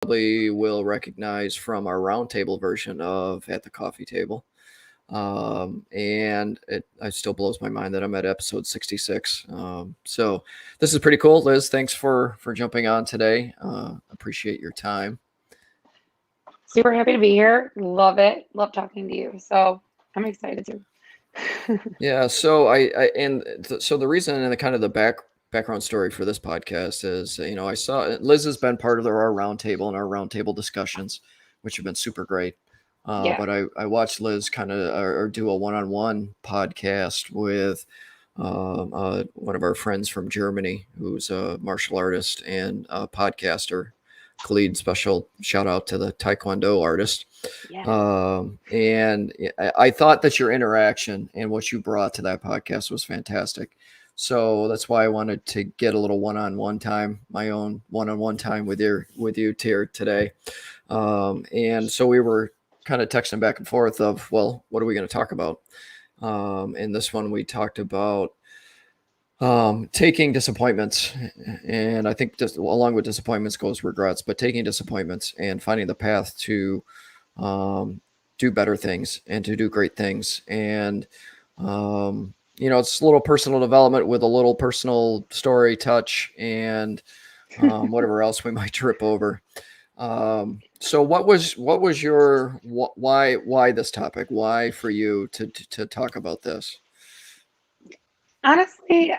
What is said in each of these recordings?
probably will recognize from our roundtable version of At the Coffee Table. And it still blows my mind that I'm at episode 66. So this is pretty cool. Liz, thanks for jumping on today. Appreciate your time. Super happy to be here. Love it. Love talking to you. So I'm excited too. Yeah. So so the reason and the kind of the background story for this podcast is, I saw Liz has been part of our roundtable and our roundtable discussions, which have been super great. Yeah. But I watched Liz kind of or do a one-on-one podcast with one of our friends from Germany, who's a martial artist and a podcaster. Khalid, special shout out to the Taekwondo artist. Yeah. And I thought that your interaction and what you brought to that podcast was fantastic. So that's why I wanted to get a little one-on-one time, my own one-on-one time with you today. And so we were kind of texting back and forth of, well, what are we going to talk about? In this one, we talked about taking disappointments, and I think just along with disappointments goes regrets, but taking disappointments and finding the path to do better things and to do great things. And it's a little personal development with a little personal story touch and whatever else we might trip over. So what was your why this topic? Why for you to talk about this? Honestly,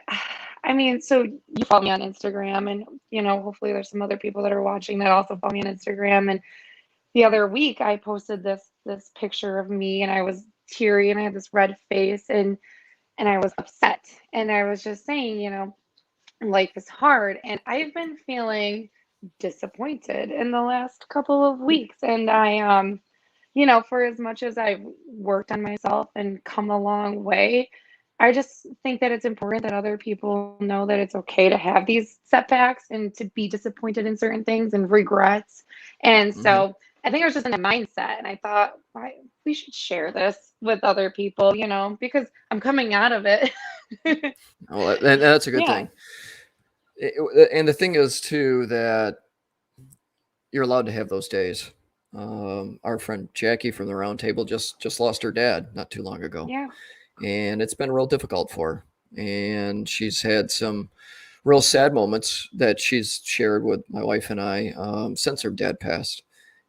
I mean, so you follow me on Instagram, and hopefully there's some other people that are watching that also follow me on Instagram. And the other week I posted this picture of me, and I was teary and I had this red face, and I was upset. And I was just saying, life is hard, and I've been feeling disappointed in the last couple of weeks. And I for as much as I've worked on myself and come a long way, I just think that it's important that other people know that it's okay to have these setbacks and to be disappointed in certain things and regrets. And Mm-hmm. so I think I was just in a mindset, and I thought, why we should share this with other people, because I'm coming out of it. Well, and that's a good Yeah. thing. And the thing is too that you're allowed to have those days. Our friend Jackie from the roundtable just lost her dad not too long ago, Yeah. and it's been real difficult for her. And she's had some real sad moments that she's shared with my wife and I since her dad passed.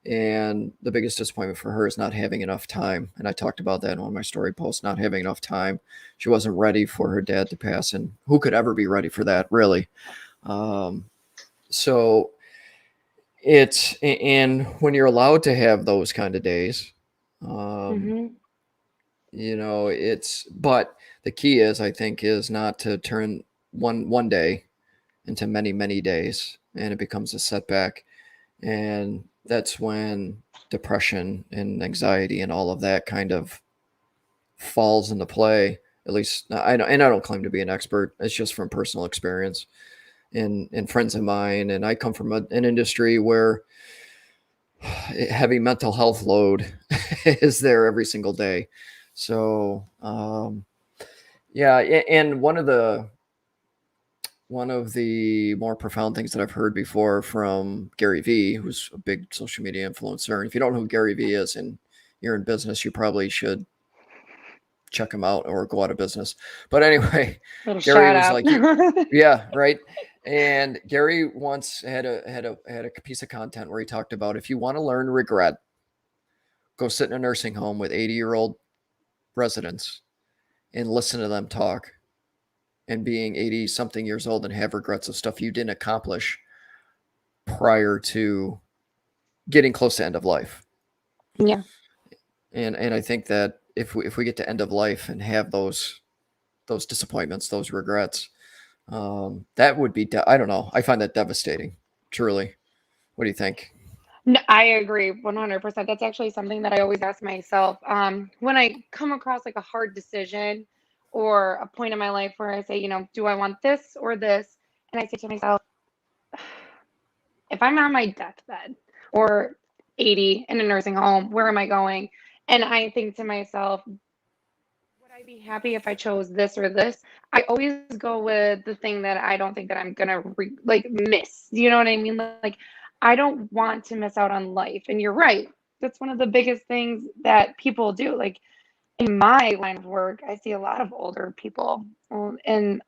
And the biggest disappointment for her is not having enough time. And I talked about that in one of my story posts, not having enough time. She wasn't ready for her dad to pass. And who could ever be ready for that, really? So and when you're allowed to have those kind of days, um, Hmm. but the key is, I think, is not to turn one day into many, many days and it becomes a setback. And that's when depression and anxiety and all of that kind of falls into play. At least I don't claim to be an expert. It's just from personal experience and friends of mine. And I come from an industry where heavy mental health load is there every single day. So, yeah. And one of the more profound things that I've heard before from Gary Vee, who's a big social media influencer. And if you don't know who Gary Vee is and you're in business, you probably should check him out or go out of business. But anyway, Little Gary shout was out. like, yeah, right. And Gary once had a piece of content where he talked about, if you want to learn regret, go sit in a nursing home with 80-year-old residents and listen to them talk, and being 80 something years old and have regrets of stuff you didn't accomplish prior to getting close to end of life. Yeah. And I think that if we get to end of life and have those disappointments, those regrets, that would be I don't know. I find that devastating. Truly. What do you think? No, I agree 100%. That's actually something that I always ask myself. When I come across like a hard decision or a point in my life where I say, do I want this or this? And I say to myself, if I'm on my deathbed or 80 in a nursing home, where am I going? And I think to myself, would I be happy if I chose this or this? I always go with the thing that I don't think that I'm gonna like miss. You know what I mean? Like I don't want to miss out on life. And you're right. That's one of the biggest things that people do. Like in my line of work, I see a lot of older people. And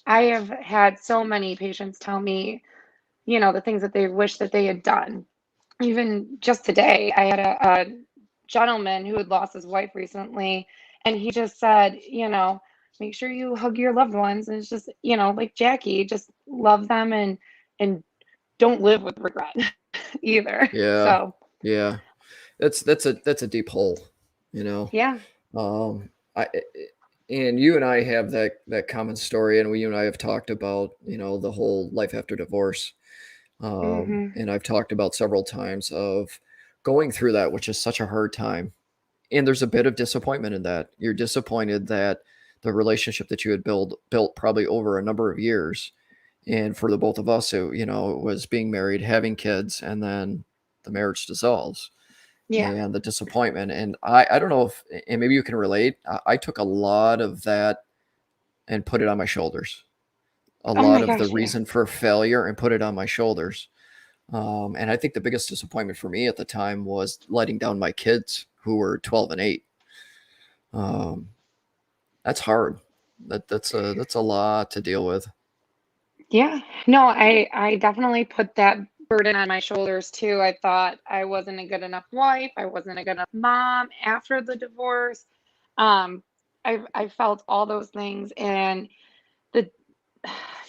I have had so many patients tell me, the things that they wish that they had done. Even just today, I had a gentleman who had lost his wife recently, and he just said, make sure you hug your loved ones. And it's just, like Jackie, just love them and don't live with regret either. Yeah. So Yeah. That's a deep hole, you know. yeah. I and you and I have that common story, and you and I have talked about, the whole life after divorce. Hmm. And I've talked about several times of going through that, which is such a hard time. And there's a bit of disappointment in that. You're disappointed that the relationship that you had built probably over a number of years, and for the both of us, it was being married, having kids, and then the marriage dissolves, Yeah. and the disappointment. And I don't know if, and maybe you can relate. I took a lot of that and put it on my shoulders. A Oh lot my of the gosh. Yeah. reason for failure and put it on my shoulders. And I think the biggest disappointment for me at the time was letting down my kids, who were 12 and 8. Um, that's hard. That's a lot to deal with. Yeah. No, I definitely put that burden on my shoulders too. I thought I wasn't a good enough wife. I wasn't a good enough mom after the divorce. Um, I felt all those things, and the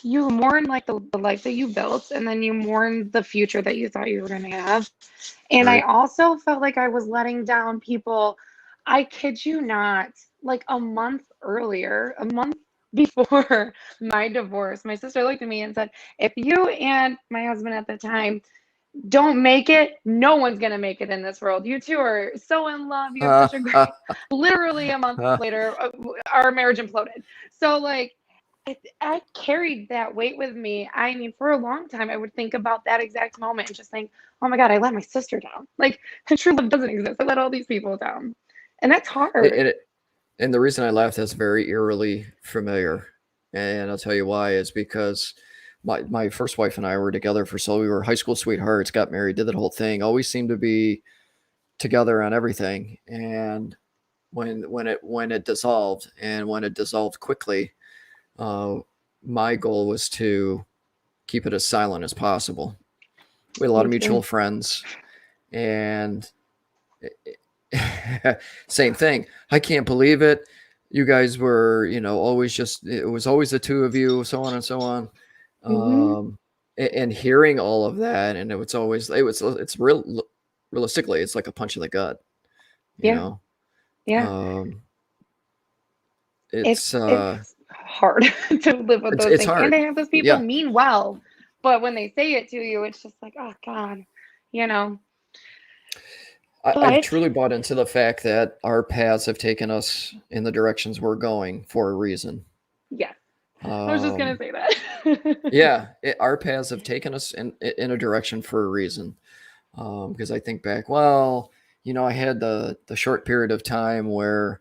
you mourn like the life that you built, and then you mourn the future that you thought you were going to have. And I Right. also felt like I was letting down people. I kid you not, like a month earlier, a month before my divorce, my sister looked at me and said, if you and my husband at the time don't make it, no one's going to make it in this world. You two are so in love. You have such a great, literally a month later, our marriage imploded. So, like, I carried that weight with me. I mean, for a long time, I would think about that exact moment and just think, oh my God, I let my sister down. Like, true love doesn't exist. I let all these people down. And that's hard. and, it, and the reason I laughed, that's very eerily familiar. And I'll tell you why is because my first wife and I were together we were high school sweethearts, got married, did that whole thing, always seemed to be together on everything. And when it dissolved, and when it dissolved quickly, uh, my goal was to keep it as silent as possible. We had a lot Me of mutual too. friends, and same thing. I can't believe it. You guys were, always it was always the two of you, so on and so on. Hmm. And hearing all of that, and it's realistically, it's like a punch in the gut, you Yeah. know. Yeah. Um, It's it's it's hard to live with those it's things. And hard. to have those people Yeah. mean well. But when they say it to you, it's just like, oh God, you know. I've But truly bought into the fact that our paths have taken us in the directions we're going for a reason. yeah, I was just gonna Um, say that. yeah, our paths have taken us in a direction for a reason. Because I think back, well, I had the short period of time where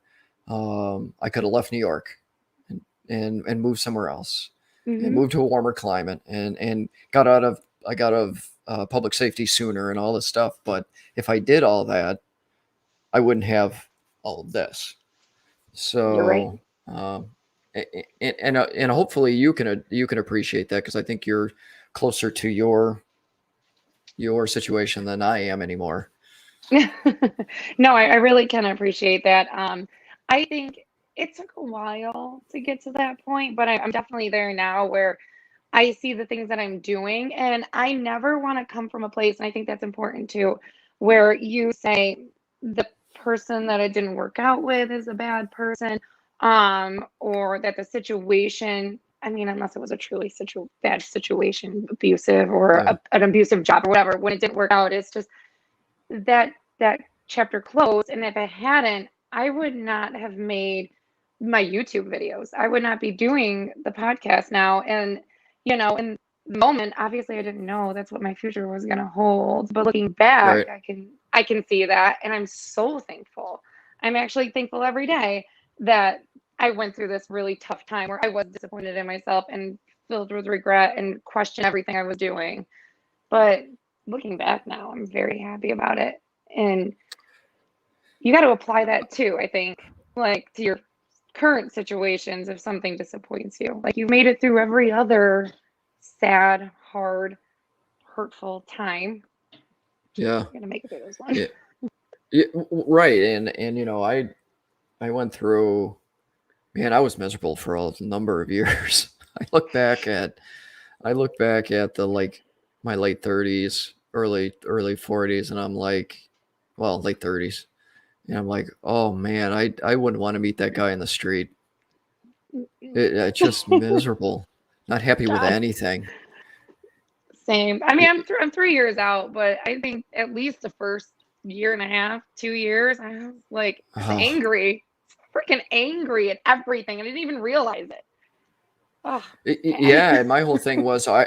I could have left New York and moved somewhere else, and Hmm. moved to a warmer climate, and got out of public safety sooner and all this stuff. But if I did all that, I wouldn't have all of this. You're right. So, and hopefully you can appreciate that, because I think you're closer to your situation than I am anymore. No, I really can appreciate that. I think it took a while to get to that point, but I'm definitely there now where I see the things that I'm doing, and I never want to come from a place, and I think that's important too, where you say the person that it didn't work out with is a bad person, or that the situation, I mean, unless it was a truly bad situation, abusive or Yeah. an abusive job or whatever, when it didn't work out, it's just that chapter closed. And if it hadn't, I would not have made my YouTube videos. I would not be doing the podcast now. And in the moment, obviously I didn't know that's what my future was going to hold, but looking back, Right. I can see that, and I'm so thankful. I'm actually thankful every day that I went through this really tough time where I was disappointed in myself and filled with regret and questioned everything I was doing. But looking back now, I'm very happy about it. And you got to apply that too, I think, like to your current situations if something disappoints you. Like you've made it through every other sad, hard, hurtful time. Yeah. You're gonna make it through this one. Yeah, right. And I went through, man, I was miserable for a number of years. I look back at the my late 30s, early 40s, and I'm like, well, late 30s. And I'm like, oh man, I wouldn't want to meet that guy in the street. It's just miserable. Not happy with God. anything. Same. I mean, I'm 3 years out, but I think at least the first year and a half, 2 years, I was like angry, freaking angry at everything. I didn't even realize it. Oh, yeah, and my whole thing was oh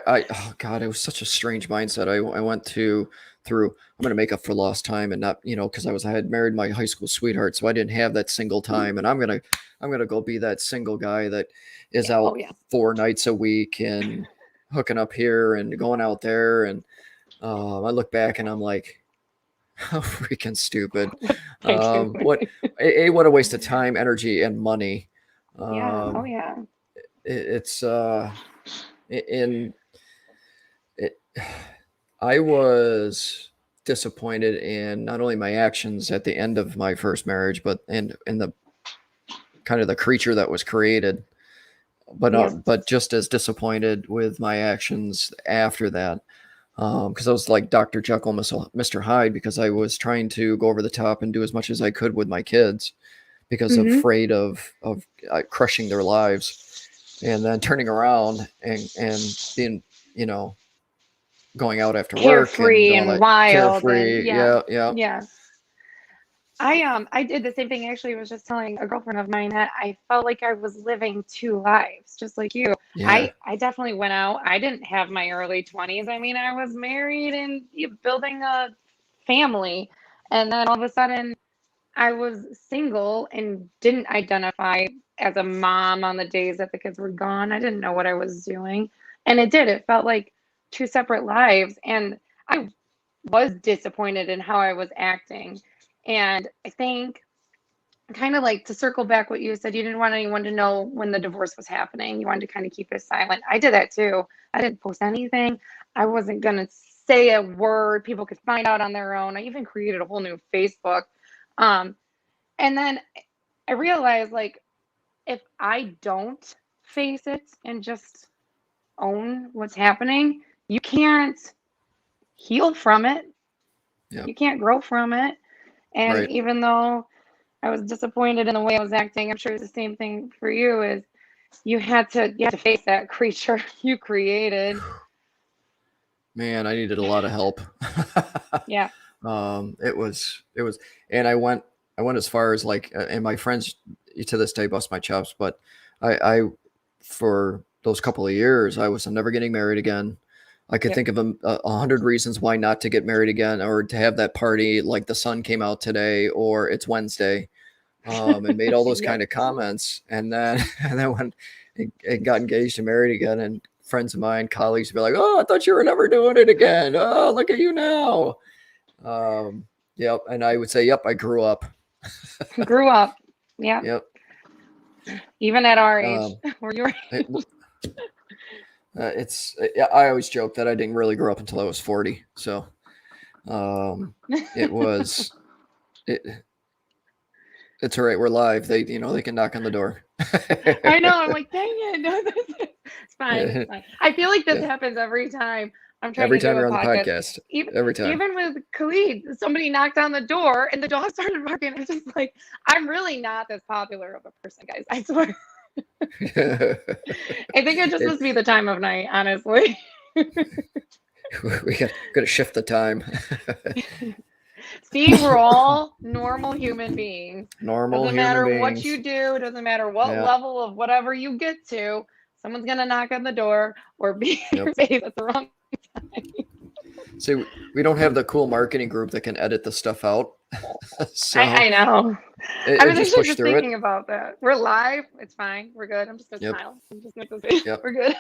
God, it was such a strange mindset. I went through I'm gonna make up for lost time, and not, because I had married my high school sweetheart, so I didn't have that single time, and I'm gonna go be that single guy that is out 4 nights a week and hooking up here and going out there. And I look back and I'm like, how freaking stupid. What a waste of time, energy, and money. It's I was disappointed in not only my actions at the end of my first marriage, but in the kind of the creature that was created, but just as disappointed with my actions after that. Because I was like Dr. Jekyll, Mr. Hyde, because I was trying to go over the top and do as much as I could with my kids because afraid of crushing their lives, and then turning around and being, going out after carefree work and wild. Carefree. Yeah. I did the same thing. Actually, I was just telling a girlfriend of mine that I felt like I was living 2 lives, just like you. Yeah. I definitely went out. I didn't have my early 20s. I mean, I was married and building a family. And then all of a sudden, I was single and didn't identify as a mom on the days that the kids were gone. I didn't know what I was doing. And it felt like 2 separate lives. And I was disappointed in how I was acting. And I think, kind of like to circle back what you said, you didn't want anyone to know when the divorce was happening. You wanted to kind of keep it silent. I did that too. I didn't post anything. I wasn't going to say a word. People could find out on their own. I even created a whole new Facebook. And then I realized, like, if I don't face it and just own what's happening, you can't heal from it. Yep. You can't grow from it. And Right. even though I was disappointed in the way I was acting, I'm sure it's the same thing for you, is you had to face that creature you created. Man, I needed a lot of help. Yeah. It was, and I went as far as like, and my friends to this day bust my chops, but I for those couple of years, I was never getting married again. I could think of 100 reasons why not to get married again, or to have that party like the sun came out today, or it's Wednesday, and made all those kind of comments. And then when it got engaged and married again, and friends of mine, colleagues would be like, "Oh, I thought you were never doing it again. Oh, look at you now." Yep. And I would say, "Yep, I grew up." Grew up. Yeah. Yep. Even at our age, or your age. I always joke that I didn't really grow up until I was 40. So, it's all right. We're live. They can knock on the door. I know. I'm like, dang it. No, it's fine. It's fine. I feel like this happens every time I'm trying to do you're a on podcast. the podcast. Every time. Even with Khalid, somebody knocked on the door and the dog started barking. I'm just like, I'm really not this popular of a person, guys. I swear. I think it just must be the time of night, honestly. We got to shift the time. See, we're all normal human beings. Doesn't matter beings. what you do, doesn't matter what level of whatever you get to, someone's gonna knock on the door or be in your face at the wrong time. See, we don't have the cool marketing group that can edit the stuff out. So I know. I was actually just thinking it. About that. We're live. It's fine. We're good. I'm just gonna smile. I'm just gonna say we're good.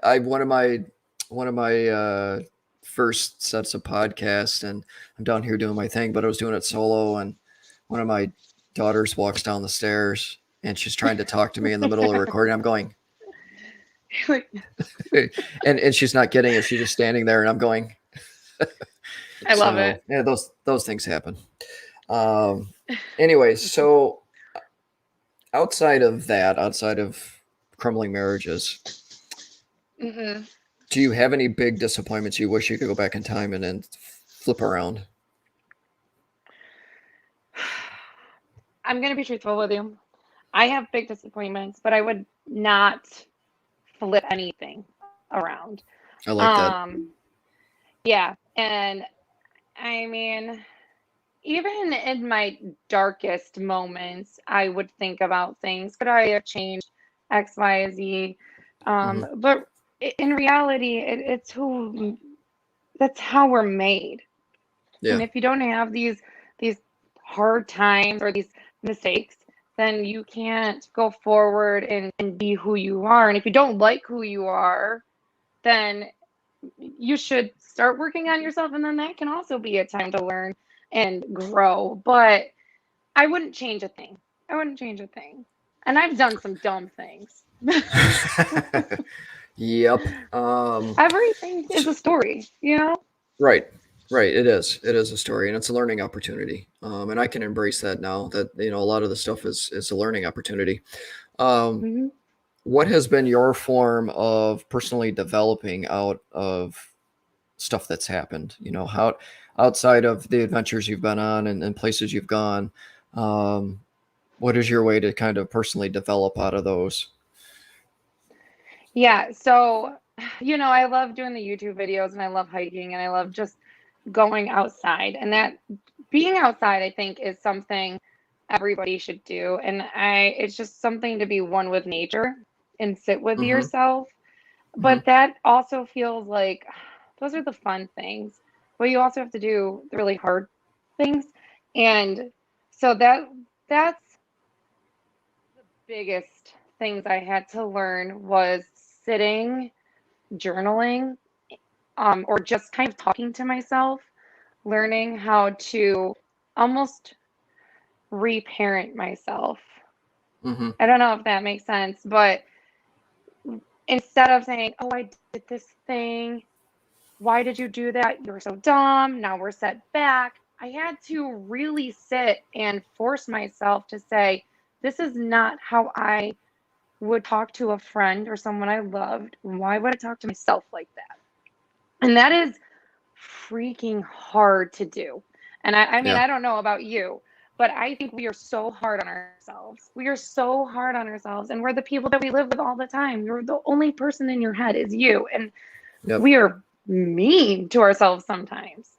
I one of my one of my first sets of podcasts, and I'm down here doing my thing, but I was doing it solo, and one of my daughters walks down the stairs and she's trying to talk to me in the middle of recording. I'm going, and she's not getting it. She's just standing there, and I'm going. I love it. Yeah, those things happen. Anyways, so outside of crumbling marriages, do you have any big disappointments you wish you could go back in time and then flip around? I'm going to be truthful with you. I have big disappointments, but I would not flip anything around. I like that. Yeah. And I mean, even in my darkest moments, I would think about things. Could I have changed X, Y, Z? But in reality, that's how we're made. Yeah. And if you don't have these hard times or these mistakes, then you can't go forward and be who you are. And if you don't like who you are, then you should start working on yourself. And then that can also be a time to learn and grow. But I wouldn't change a thing. And I've done some dumb things. Yep. Everything is a story, you know? Right. It is a story, and it's a learning opportunity. And I can embrace that now that, a lot of the stuff is a learning opportunity. What has been your form of personally developing out of stuff that's happened? How outside of the adventures you've been on and places you've gone, what is your way to kind of personally develop out of those? Yeah. So, I love doing the YouTube videos, and I love hiking, and I love just going outside. And that being outside, I think, is something everybody should do. And it's just something to be one with nature and sit with yourself. But that also feels like those are the fun things. But you also have to do the really hard things. And so that's the biggest things I had to learn was sitting, journaling, or just kind of talking to myself, learning how to almost reparent myself. I don't know if that makes sense, but instead of saying, oh, I did this thing, why did you do that? You're so dumb. Now we're set back. I had to really sit and force myself to say, this is not how I would talk to a friend or someone I loved. Why would I talk to myself like that? And that is freaking hard to do. And I mean, I don't know about you, but I think we are so hard on ourselves. And we're the people that we live with all the time. You're the only person in your head is you. And we are mean to ourselves sometimes.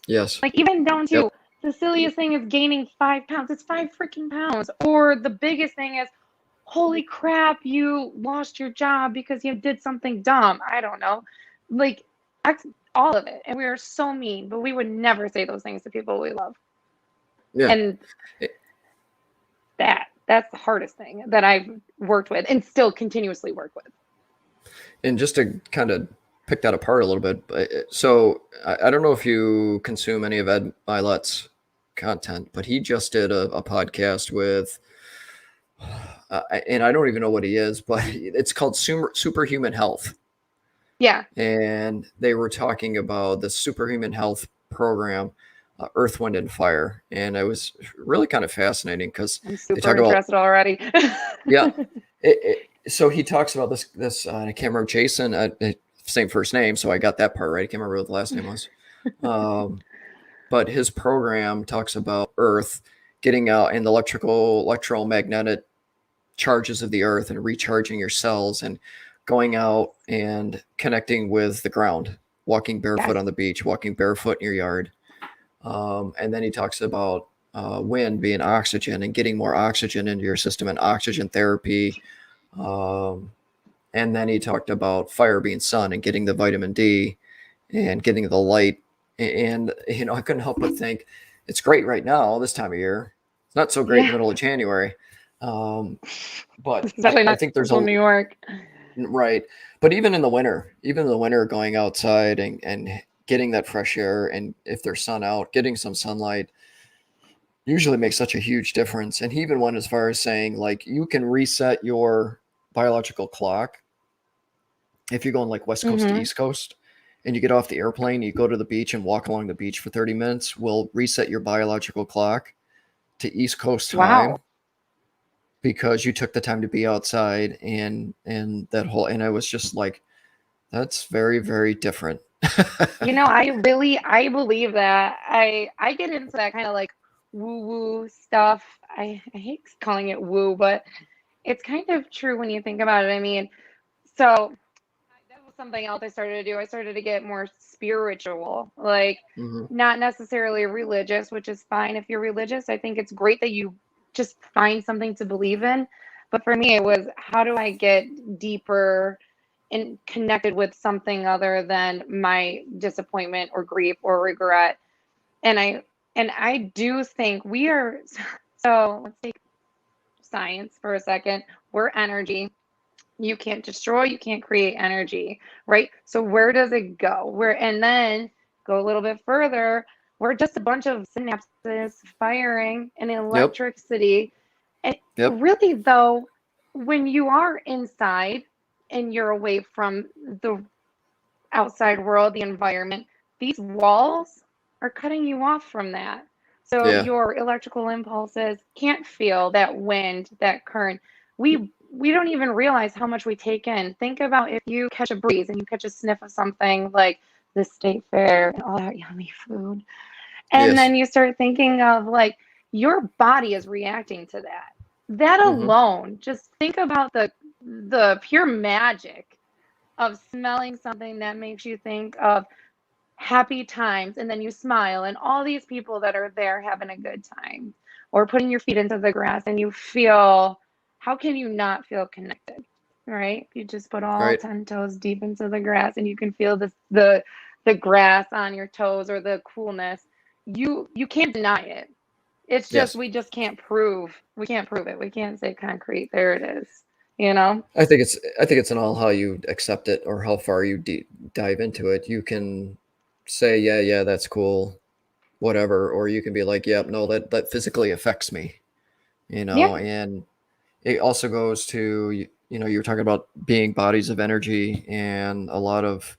Yes. Like even down to the silliest thing is gaining 5 pounds. It's 5 freaking pounds. Or the biggest thing is, holy crap, you lost your job because you did something dumb. I don't know. Like, all of it. And we are so mean, but we would never say those things to people we love. Yeah. And that's the hardest thing that I've worked with and still continuously work with. And just to kind of pick that apart a little bit. So I don't know if you consume any of Ed Milet's content, but he just did a podcast with, and I don't even know what he is, but it's called Superhuman Health. Yeah. And they were talking about the Superhuman Health program, Earth, Wind, and Fire. And it was really kind of fascinating because I'm super interested already. Yeah. So he talks about this I can't remember, Jason, same first name. So I got that part right. I can't remember what the last name was. But his program talks about Earth getting out in the electromagnetic charges of the Earth and recharging your cells and going out and connecting with the ground, walking barefoot on the beach, walking barefoot in your yard. And then he talks about wind being oxygen and getting more oxygen into your system and oxygen therapy. And then he talked about fire being sun and getting the vitamin D and getting the light. And, I couldn't help but think it's great right now, this time of year. It's not so great in the middle of January. But I think there's New York. Right. But even in the winter, going outside and getting that fresh air, and if there's sun out, getting some sunlight usually makes such a huge difference. And he even went as far as saying, like, you can reset your biological clock if you're going like West Coast to Mm-hmm. East Coast and you get off the airplane, you go to the beach and walk along the beach for 30 minutes, will reset your biological clock to East Coast time Wow. because you took the time to be outside and that whole, and I was just like, that's very, very different. I believe that. I get into that kind of like woo woo stuff. I hate calling it woo, but it's kind of true when you think about it. I mean, so that was something else I started to do. I started to get more spiritual, like Hmm. not necessarily religious, which is fine if you're religious. I think it's great that you just find something to believe in. But for me, it was how do I get deeper and connected with something other than my disappointment or grief or regret. And I do think we are so let's take science for a second. We're energy. You can't destroy, you can't create energy, right? So where does it go? Where and then go a little bit further, we're just a bunch of synapses firing and Yep. electricity. And Yep. really though, when you are inside and you're away from the outside world, the environment, these walls are cutting you off from that. So Yeah. your electrical impulses can't feel that wind, that current. We don't even realize how much we take in. Think about if you catch a breeze and you catch a sniff of something like the state fair and all that yummy food. And Yes. then you start thinking of like your body is reacting to that. That Hmm. alone, just think about the pure magic of smelling something that makes you think of happy times and then you smile and all these people that are there having a good time or putting your feet into the grass and you feel how can you not feel connected, right? You just put all Right. 10 toes deep into the grass and you can feel the grass on your toes or the coolness. You can't deny it. It's just Yes. we just can't prove it. We can't say concrete there it is, you know. I think it's in all how you accept it or how far you dive into it. You can say, yeah, yeah, that's cool, whatever, or you can be like, yep, no, that physically affects me, Yeah. and it also goes to you were talking about being bodies of energy, and a lot of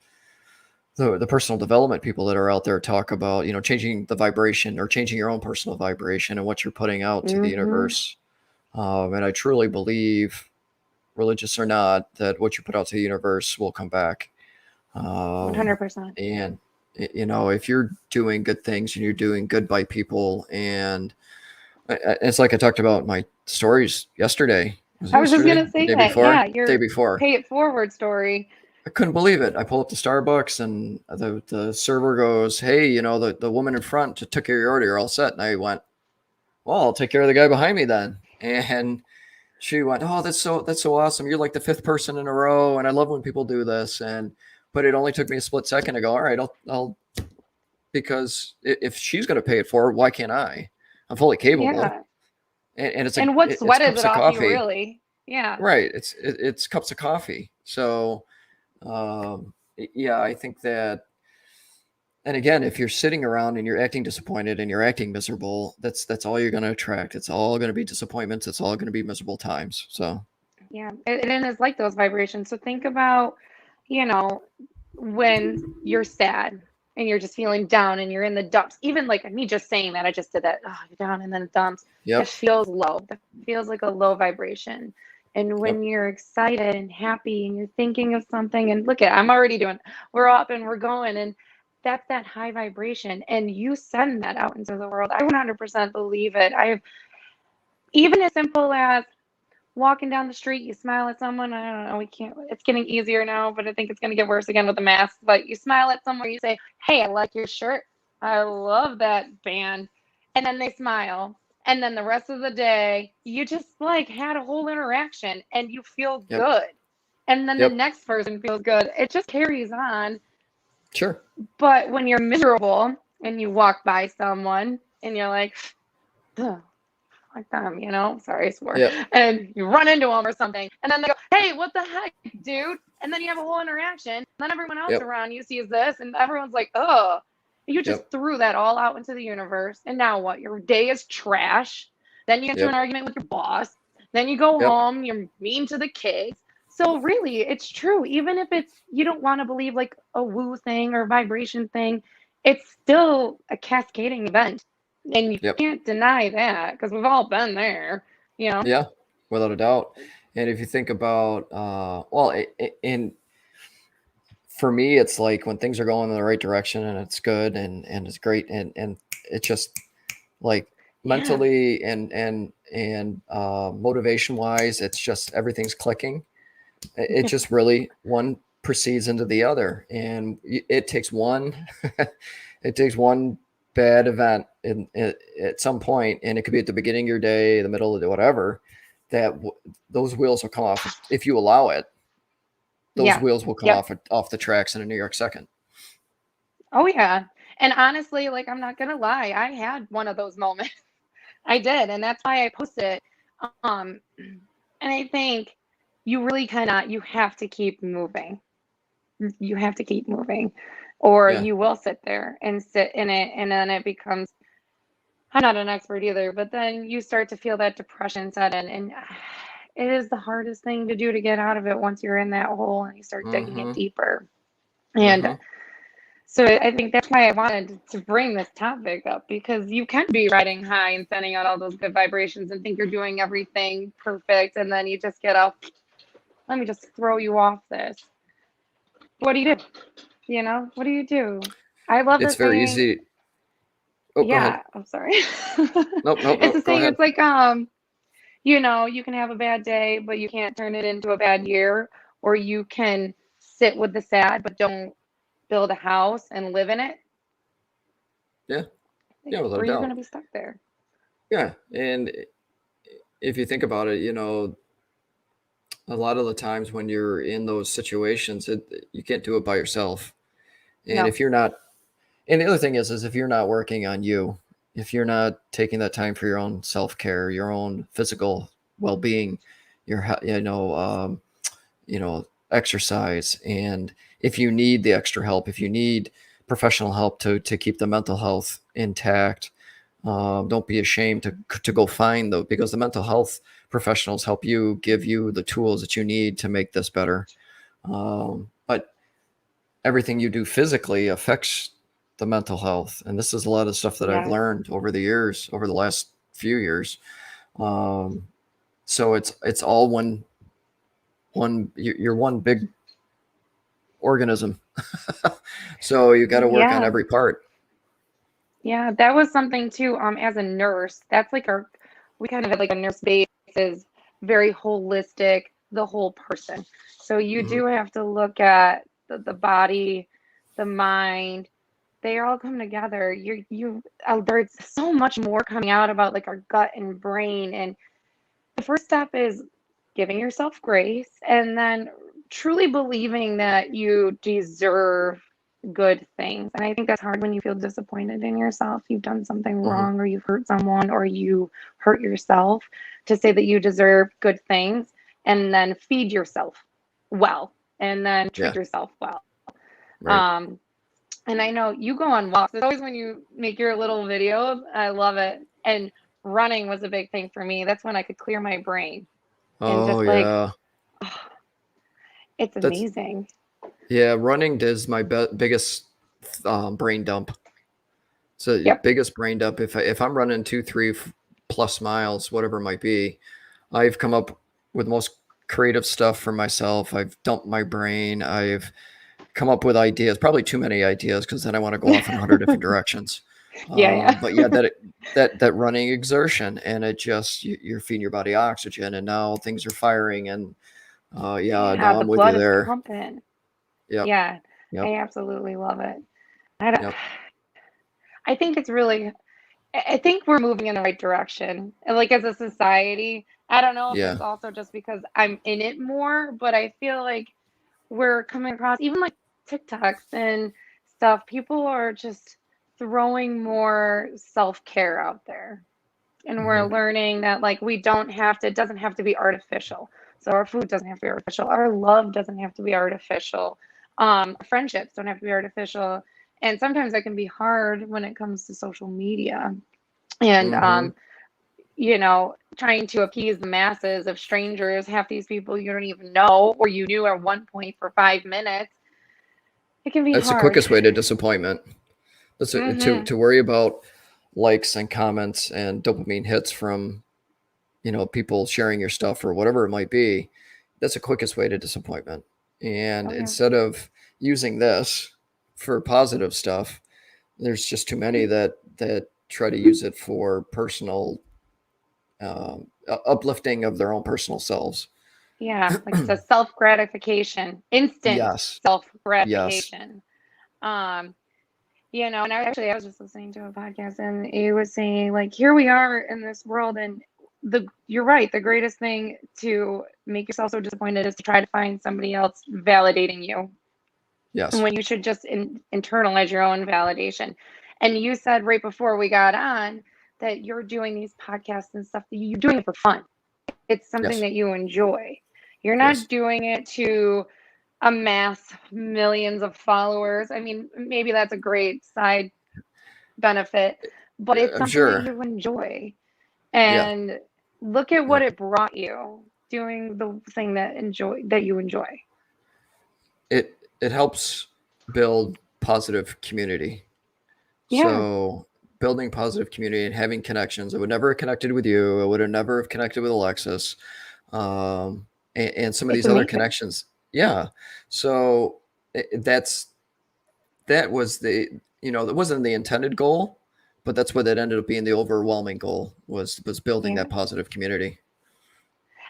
the personal development people that are out there talk about changing the vibration or changing your own personal vibration and what you're putting out to the Mm-hmm. universe. And I truly believe, religious or not, that what you put out to the universe will come back. Um, 100%. and if you're doing good things and you're doing good by people, and it's like I talked about my stories yesterday. Was it I was just yesterday? gonna The say day that. before? Yeah, Day your before. pay it forward story. I couldn't believe it. I pull up to Starbucks and the server goes, "Hey, the woman in front just took care of your order. You're all set." And I went, "Well, I'll take care of the guy behind me then." And she went, "Oh, that's so awesome. You're like the fifth person in a row, and I love when people do this." But it only took me a split second to go, "All right, I'll because if she's going to pay it forward, why can't I? I'm fully capable." Yeah. And it's And what it's sweat is cups it of off you, coffee, really? Yeah. right? It's cups of coffee. So yeah, I think that. And again, if you're sitting around and you're acting disappointed and you're acting miserable, that's all you're going to attract. It's all going to be disappointments. It's all going to be miserable times. So Yeah. And it's like those vibrations. So think about, you know, when you're sad and you're just feeling down and you're in the dumps. Even like me just saying that, I just did that. Oh, you're down and then dumps. That yep, feels low. That feels like a low vibration. And yep, when you're excited and happy and you're thinking of something, and look at, I'm already doing, we're up and we're going, and that's that high vibration. And you send that out into the world. I 100% believe it. I've even as simple as walking down the street, you smile at someone. I don't know, we can't, it's getting easier now, but I think it's going to get worse again with the mask. But you smile at someone, you say, "Hey, I like your shirt. I love that band." And then they smile. And then the rest of the day, you just like had a whole interaction and you feel yep, good. And then the yep. next person feels good. It just carries on. Sure. But when you're miserable and you walk by someone and you're like, "Ugh, Like them, you know, sorry, I swore. Yep. And you run into them or something, and then they go, hey, what the heck, dude? And then you have a whole interaction. And then everyone else Yep. around you sees this, and everyone's like, oh, you just Yep. threw that all out into the universe. And now what? Your day is trash. Then you get into an Yep. argument with your boss. Then you go Yep. home, you're mean to the kids. So really, it's true. Even if it's, you don't want to believe like a woo thing or vibration thing, it's still a cascading event. And you Yep. can't deny that because we've all been there, you know? Yeah, without a doubt. And if you think about, and for me, it's like when things are going in the right direction and it's good and it's great and it's just like Yeah. mentally and motivation wise, it's just everything's clicking. It just really one proceeds into the other, and it takes one, it takes one bad event at some point, and it could be at the beginning of your day, the middle of the whatever, that those wheels will come off if you allow it. Those Yeah. wheels will come Yep. off the tracks in a New York second. Oh, yeah. And honestly, like, I'm not gonna lie, I had one of those moments. I did, and that's why I posted. Um, and I think you really cannot, you have to keep moving. You have to keep moving, or Yeah. you will sit there and sit in it, and then it becomes, I'm not an expert either, but then you start to feel that depression set in, and it is the hardest thing to do to get out of it once you're in that hole and you start digging in Mm-hmm. deeper. And Mm-hmm. so I think that's why I wanted to bring this topic up, because you can be riding high and sending out all those good vibrations and think you're doing everything perfect, and then you just get up. Let me just throw you off this. What do you do? You know, what do you do? I love the It's very saying, easy. Oh, go ahead. yeah, I'm sorry. Nope, nope, It's the nope. Go saying, ahead. it's like, you know, you can have a bad day, but you can't turn it into a bad year, or you can sit with the sad, but don't build a house and live in it. Yeah. Like, Yeah, without a or you're going to doubt. be stuck there. Yeah. And if you think about it, a lot of the times when you're in those situations, you can't do it by yourself. And No. if you're not, and the other thing is if you're not working on you, if you're not taking that time for your own self care, your own physical well being, your exercise, and if you need the extra help, if you need professional help to keep the mental health intact, don't be ashamed to go find those, because the mental health professionals help you, give you the tools that you need to make this better. But everything you do physically affects the mental health, and this is a lot of stuff that I've Yes. learned over the years, over the last few years. Um, so it's all you're one big organism. So you got to work on Yeah. every part. Yeah. That was something too. As a nurse, that's like we kind of had like a nurse base is very holistic, the whole person. So you Hmm. do have to look at the body, the mind, they all come together. There's so much more coming out about like our gut and brain. And the first step is giving yourself grace, and then truly believing that you deserve good things. And I think that's hard when you feel disappointed in yourself. You've done something Hmm. wrong, or you've hurt someone, or you hurt yourself, to say that you deserve good things and then feed yourself well and then treat Yeah. yourself well. Right. Um, and I know you go on walks. It's always when you make your little videos. I love it. And running was a big thing for me. That's when I could clear my brain and Oh just like, yeah. oh, it's That's amazing. Yeah. Running is my biggest brain dump. So the Yep. biggest brain dump. If I'm running 2, 3 plus miles, whatever it might be, I've come up with most creative stuff for myself. I've dumped my brain. I've come up with ideas, probably too many ideas, because then I want to go off in 100 different directions. Yeah, But yeah, that running exertion, and it just you're feeding your body oxygen, and now things are firing, and yeah, yeah. no, The I'm with you blood is there. pumping. Yep, Yeah, yep, I absolutely love it. I, don't- yep, I think it's really, I think we're moving in the right direction. And like as a society, I don't know if yeah. it's also just because I'm in it more, but I feel like we're coming across even like TikToks and stuff. People are just throwing more self care out there. And we're learning that like we don't have to, it doesn't have to be artificial. So our food doesn't have to be artificial. Our love doesn't have to be artificial. Friendships don't have to be artificial. And sometimes that can be hard when it comes to social media. And Mm-hmm. trying to appease the masses of strangers, half these people you don't even know or you knew at one point for 5 minutes. It can be That's the hard. quickest way to disappointment. To Hmm. worry about likes and comments and dopamine hits from people sharing your stuff or whatever it might be. That's the quickest way to disappointment. And Oh yeah. instead of using this for positive stuff, there's just too many that try to use it for personal uplifting of their own personal selves. Yeah, like it's a self gratification, instant Yes. self Yes. gratification. Um, and I was just listening to a podcast and it was saying like here we are in this world and you're right, the greatest thing to make yourself so disappointed is to try to find somebody else validating you. And Yes. when you should just internalize your own validation. And you said right before we got on that you're doing these podcasts and stuff that you're doing it for fun. It's something Yes. that you enjoy. You're not Yes. doing it to amass millions of followers. I mean, maybe that's a great side benefit, but it's I'm something that sure. you enjoy. Yeah. And look at Yeah. what it brought you doing the thing that you enjoy. It helps build positive community. Yeah, So building positive community and having connections. I would never have connected with you. I would have never have connected with Alexis, and some of it's these other amazing. connections. Yeah. So that was that wasn't the intended goal, but that's what it ended up being. The overwhelming goal was building Yeah. that positive community.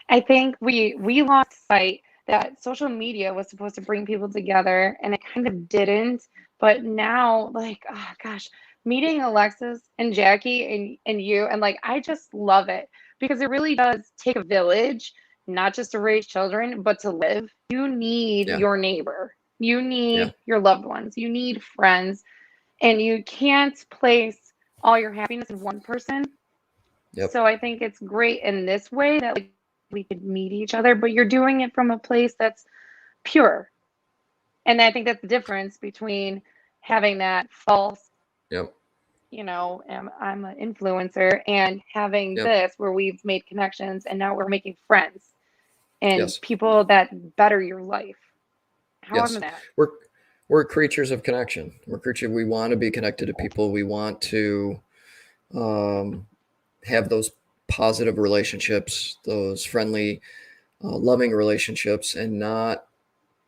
I think we lost sight that social media was supposed to bring people together and it kind of didn't. But now, like, oh gosh, meeting Alexis and Jackie and you, and like I just love it because it really does take a village, not just to raise children, but to live. You need Yeah. your neighbor, you Yeah. need your loved ones, you need friends, and you can't place all your happiness in one person. Yep. So I think it's great in this way that like we could meet each other, but you're doing it from a place that's pure. And I think that's the difference between having that false, Yep. I'm an influencer and having Yep. this where we've made connections and now we're making friends and Yes. people that better your life. How awesome Yes. is that? We're we're creatures of connection. We're creatures. We want to be connected to people. We want to um, have those positive relationships, those friendly, loving relationships, and not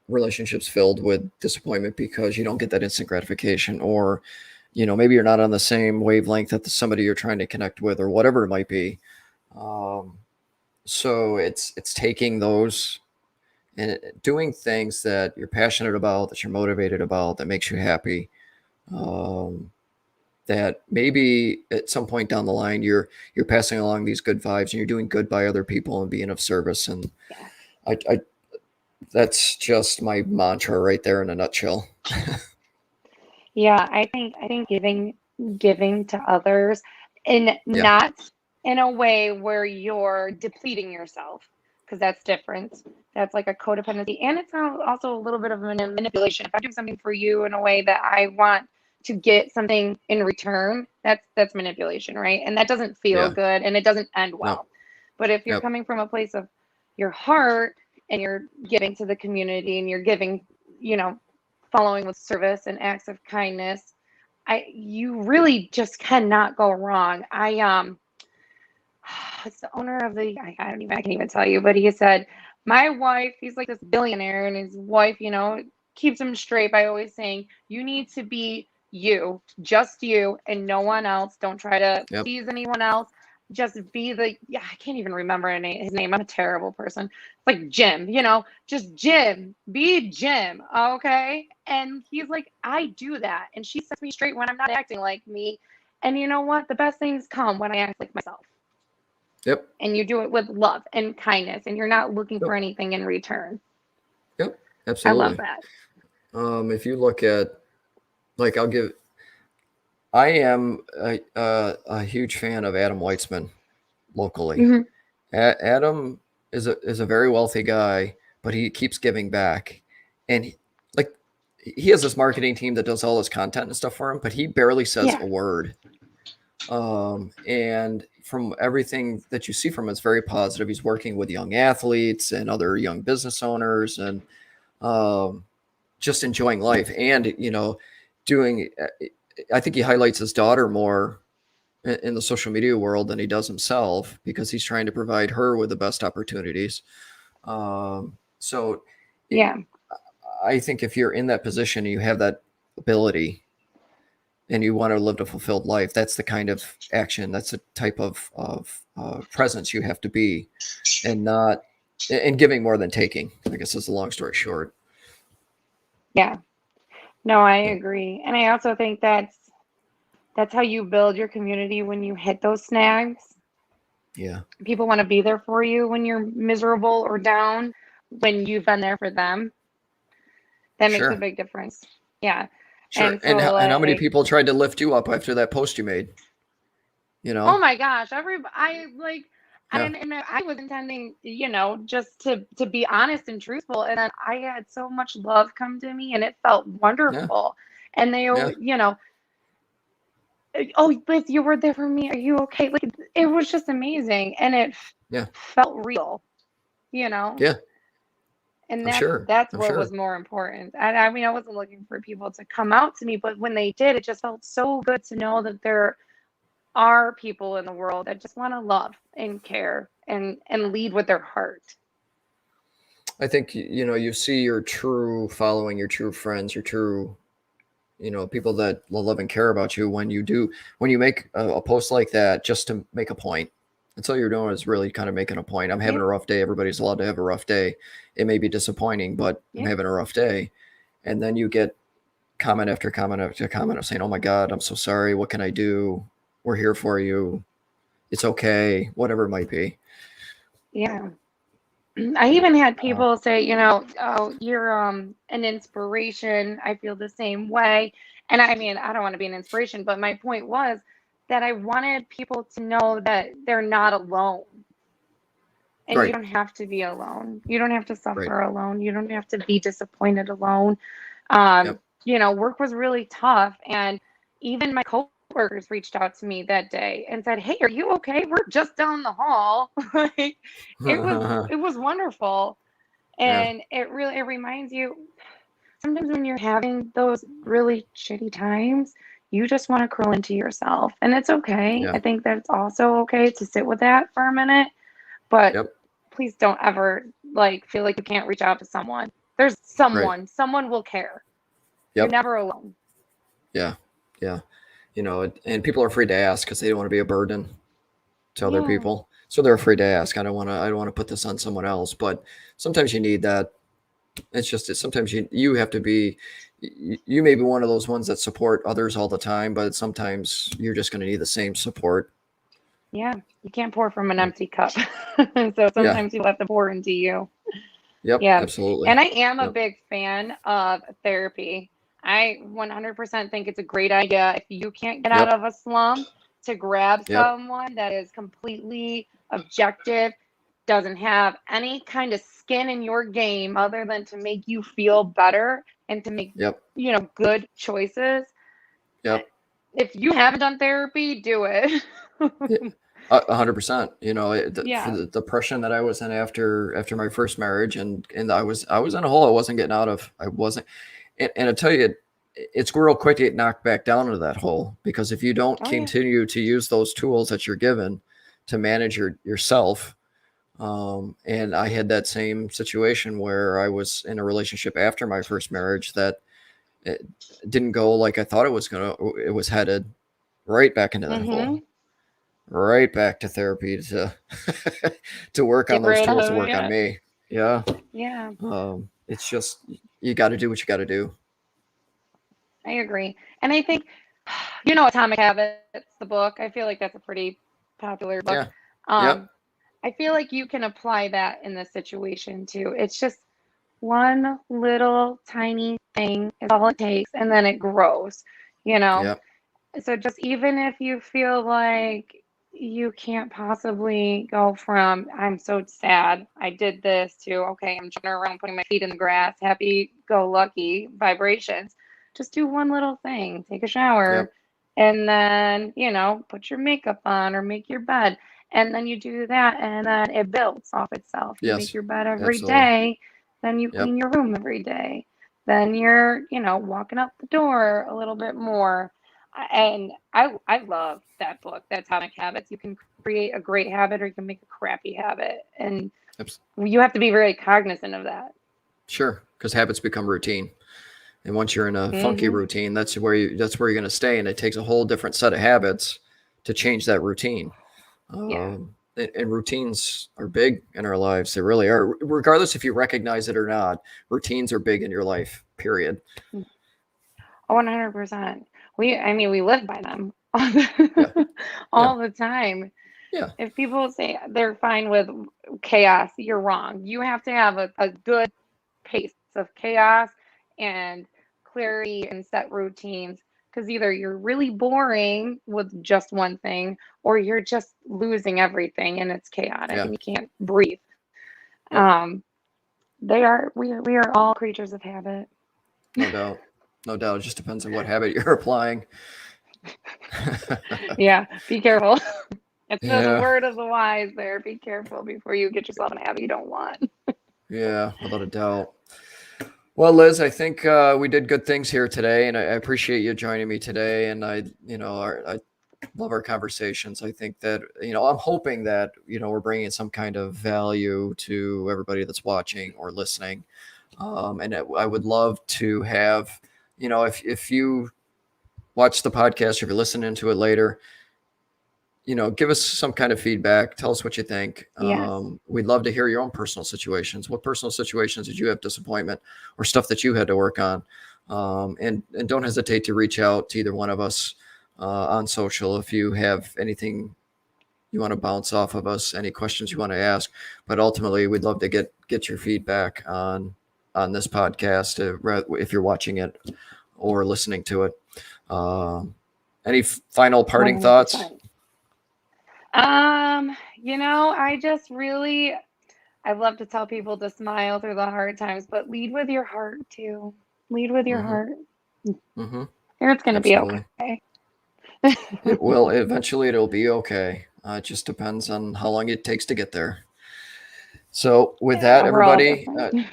relationships filled with disappointment because you don't get that instant gratification, or maybe you're not on the same wavelength that somebody you're trying to connect with, or whatever it might be. Um, so it's taking those and doing things that you're passionate about, that you're motivated about, that makes you happy. Um, that maybe at some point down the line you're passing along these good vibes and you're doing good by other people and being of service. And Yeah. I that's just my mantra right there in a nutshell. Yeah, I think giving to others and Yeah. not in a way where you're depleting yourself because that's different. That's like a codependency and it's also a little bit of a manipulation. If I do something for you in a way that I want to get something in return, that's manipulation, right? And that doesn't feel Yeah. good and it doesn't end No. well. But if you're Yep. coming from a place of your heart and you're giving to the community and you're giving, you know, following with service and acts of kindness, you really just cannot go wrong. It's the owner of I can't even tell you, but he said, my wife, he's like this billionaire, and his wife, keeps him straight by always saying, you need to be you, just you, and no one else. Don't try to Yep. please anyone else. Just be yeah, I can't even remember his name. I'm a terrible person. It's like Jim, just Jim, be Jim, okay? And he's like, I do that. And she sets me straight when I'm not acting like me. And you know what? The best things come when I act like myself Yep. and you do it with love and kindness and you're not looking Yep. for anything in return. Yep. I love Absolutely. that. If you look at, like, I'll give I am a huge fan of Adam Weitzman locally. Hmm. Adam is a very wealthy guy, but he keeps giving back, and like he has this marketing team that does all his content and stuff for him, but he barely says Yeah. a word. And from everything that you see from him, it's very positive. He's working with young athletes and other young business owners, and um, just enjoying life. And doing. I think he highlights his daughter more in the social media world than he does himself because he's trying to provide her with the best opportunities. So Yeah. I think if you're in that position and you have that ability and you want to live a fulfilled life, that's the kind of action, that's the type of presence you have to be, and not and giving more than taking. I guess is the long story short. Yeah. No, I Yeah. agree. And I also think that's how you build your community when you hit those snags. Yeah. People want to be there for you when you're miserable or down, when you've been there for them. That makes a Sure. big difference. Yeah. Sure. And so And how many like, people tried to lift you up after that post you made? You oh know? my gosh, I like, Yeah. and I was intending, just to be honest and truthful, and then I had so much love come to me, and it felt Yeah. wonderful. And they, Yeah. oh, Liz, you were there for me. Are you okay? Like it was just amazing, and it Yeah. felt real, you know. Yeah. And I'm sure. that's I'm what was sure. more important. I mean, I wasn't looking for people to come out to me, but when they did, it just felt so good to know that there are people in the world that just want to love and care and lead with their heart. I think you see your true following, your true friends, your true people that love and care about you when you make a post like that just to make a point. That's all you're doing is really kind of making a point. I'm having Yep, a rough day. Everybody's allowed to have a rough day. It may be disappointing, but I'm yep, having a rough day. And then you get comment after comment after comment of saying, "Oh my God, I'm so sorry. What can I do? We're here for you. It's okay." Whatever it might be. yeah. I even had Uh, people say, oh, you're an inspiration. I feel the same way. And I mean, I don't want to be an inspiration, but my point was that I wanted people to know that they're not alone. And you right. don't have to be alone. You don't have to Right. suffer alone. You don't have to be disappointed alone. Yep. Work was really tough. And even my coworkers reached out to me that day and said, "Hey, are you okay? We're just down the hall." Like it was wonderful. Yeah. And it reminds you sometimes when you're having those really shitty times, you just want to curl into yourself. And it's okay. Yeah. I think that it's also okay to sit with that for a minute, but Yep. please don't ever like feel like you can't reach out to someone. There's Right. someone will care. You're Yep. never alone. Yeah. Yeah. And people are afraid to ask because they don't want to be a burden to other Yeah. people. So they're afraid to ask. I don't want to put this on someone else. But sometimes you need that. It's just that sometimes you have to be. You may be one of those ones that support others all the time, but sometimes you're just going to need the same support. Yeah. You can't pour from an Yeah. empty cup. So Yeah. sometimes people have to pour into you. Yep. Yeah. And Absolutely. I am a Yep. big fan of therapy. I 100% think it's a great idea if you can't get out Yep. of a slump to grab Yep. someone that is completely objective, doesn't have any kind of skin in your game other than to make you feel better and to make, Yep. good choices. Yep. If you haven't done therapy, do it. Yeah. 100%. For Yeah. the depression that I was in after my first marriage, and I was in a hole I wasn't getting out of. I wasn't, and I tell you, it's real quick to get knocked back down into that hole because if you don't Oh, yeah. continue to use those tools that you're given to manage yourself, and I had that same situation where I was in a relationship after my first marriage that it didn't go like I thought it was gonna. It was headed right back into that Mm-hmm. hole, right back to therapy to to work on Get those rid tools to of work on it. me. Yeah. Yeah. It's just you got to do what you got to do. I agree. And I think, Atomic Habits, the book, I feel like that's a pretty popular book. Yeah. Um, Yep. I feel like you can apply that in this situation too. It's just one little tiny thing is all it takes, and then it grows, you know. Yep. So just even if you feel like you can't possibly go from I'm so sad, I did this to okay, I'm jumping around putting my feet in the grass, happy go lucky vibrations. Just do one little thing. Take a Yep. shower and then, put your makeup on or make your bed. And then you do that and then it builds off itself. You make Yes. your bed every Absolutely. day, then you Yep. clean your room every day. Then you're, walking out the door a little bit more. And I love that book. That's Atomic Habits. You can create a great habit or you can make a crappy habit. And Abs- you have to be very cognizant of that. Sure. Because habits become routine. And once you're in a funky Hmm. routine, that's where you're going to stay. And it takes a whole different set of habits to change that routine. Yeah. And routines are big in our lives. They really are. Regardless if you recognize it or not, routines are big in your life, period. 100%. We live by them Yeah. Yeah. all the time. Yeah. If people say they're fine with chaos, you're wrong. You have to have a good pace of chaos and clarity and set routines because either you're really boring with just one thing or you're just losing everything and it's chaotic Yeah. and you can't breathe. Yep. Um, we are all creatures of habit. No doubt. No doubt. It just depends on what habit you're applying. Yeah, be careful. It's the Yeah. word of the wise there. Be careful before you get yourself in a habit you don't want. Yeah. Without a doubt. Well, Liz, I think we did good things here today, and I appreciate you joining me today. And I love our conversations. I think that, I'm hoping that, we're bringing some kind of value to everybody that's watching or listening. I would love to have, if you watch the podcast, or if you're listening to it later, give us some kind of feedback. Tell us what you think. Yes. We'd love to hear your own personal situations. What personal situations did you have disappointment or stuff that you had to work on? And don't hesitate to reach out to either one of us on social if you have anything you want to bounce off of us, any questions you want to ask. But ultimately, we'd love to get your feedback on this podcast if you're watching it or listening to it. Any final parting thoughts? 100%. I just really I love to tell people to smile through the hard times, but lead with your heart too. Lead with your Mm-hmm. heart. Mm-hmm. It's gonna be Absolutely. okay. It will. Eventually, it'll be okay. It just depends on how long it takes to get there. So, with that, Yeah, we're all everybody, different.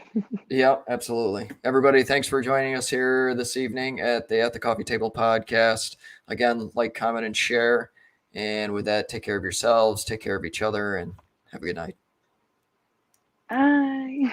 yeah, absolutely. Everybody, thanks for joining us here this evening at the Coffee Table podcast. Again, like, comment, and share. And with that, take care of yourselves, take care of each other, and have a good night. Bye.